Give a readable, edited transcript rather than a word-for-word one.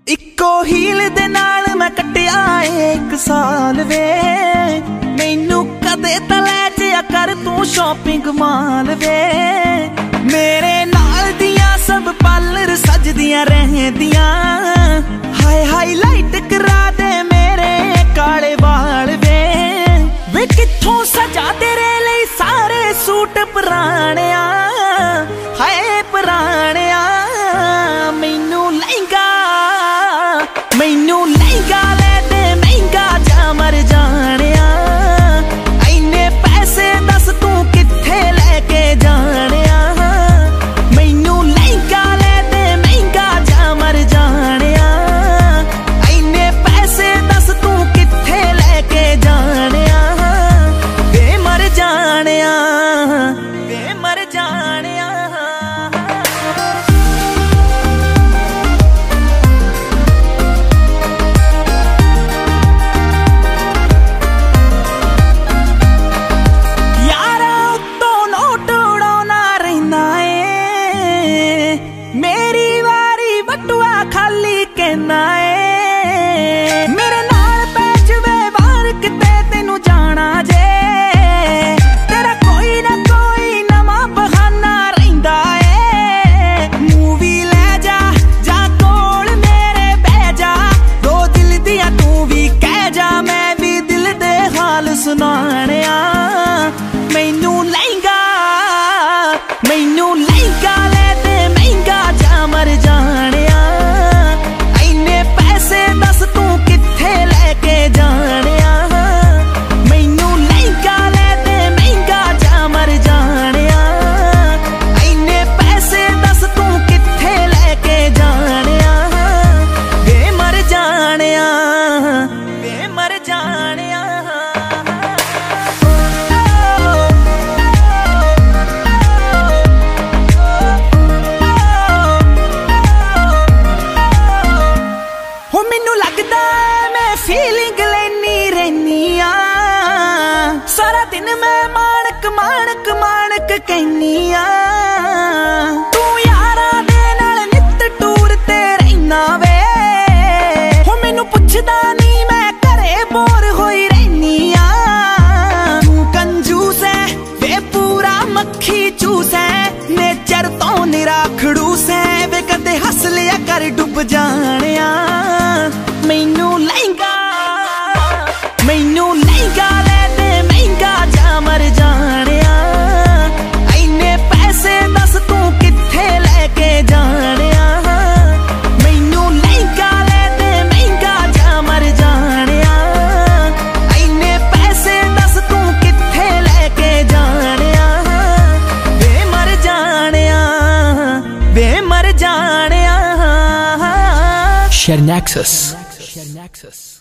इक्को हील दे नाल मैं कट्टिया एक साल वे मैनू कदे तां लै जिया कर तू शॉपिंग माल वे मेरे नाल दियां सब पार्लर सजदियां रहंदियां हाय हाईलाइट करा दे मेरे काले वाल वे कित्थों सजा तेरे लई सारे सूट पुराणिया हाय पुराणिया मैनू लहंगा ले दे महंगा जा मर जानिया इन्ने पैसे दस तू कित्थे लेके जानिया मैनू लहंगा ले दे महंगा जा मर जानिया इन्ने पैसे दस तू कित्थे लेके जानिया वे मर जानिया वे मर जानिया मेरे नाल पै जवे बाहर किते तेनू जाना जे तेरा कोई ना कोई नवा बहाना रहिंदा ए मूवी ले जा कोल मेरे बह जा दो दिल दिया तू भी कह जा मैं भी दिल दे हाल सुनाणिया मैनू लहंगा ले दे महंगा जा मर जानिया दस तू कित्थे लेके जानिया मैनू लहंगा ले दे महंगा जा मर जानिया इन्ने पैसे दस तू कित्थे लेके जानिया वे मर जानिया वे मर जानिया हो मैनू लगदा मैं फीलिंग लेनी रहनी आ सारा दिन मैं माणक कहनी आ तू यारा दे नाल नित टूर ते रहना वे हो मैनू पुछदा नहीं मैं घरे बोर होई रहनी आ तू कंजूस है वे पूरा मक्खी चूस है नेचर तो निरा खड़ूस है वे कदे हस लिया कर डुब जानिया मैनू लहंगा ले दे महंगा जा मर जानिया इन्ने पैसे दस तू कित्थे लेके जानिया मैनू लहंगा ले दे महंगा जा मर जानिया इन्ने पैसे दस तू कित्थे लेके जानिया वे मर जानिया वे मर जानिया Share Nexus.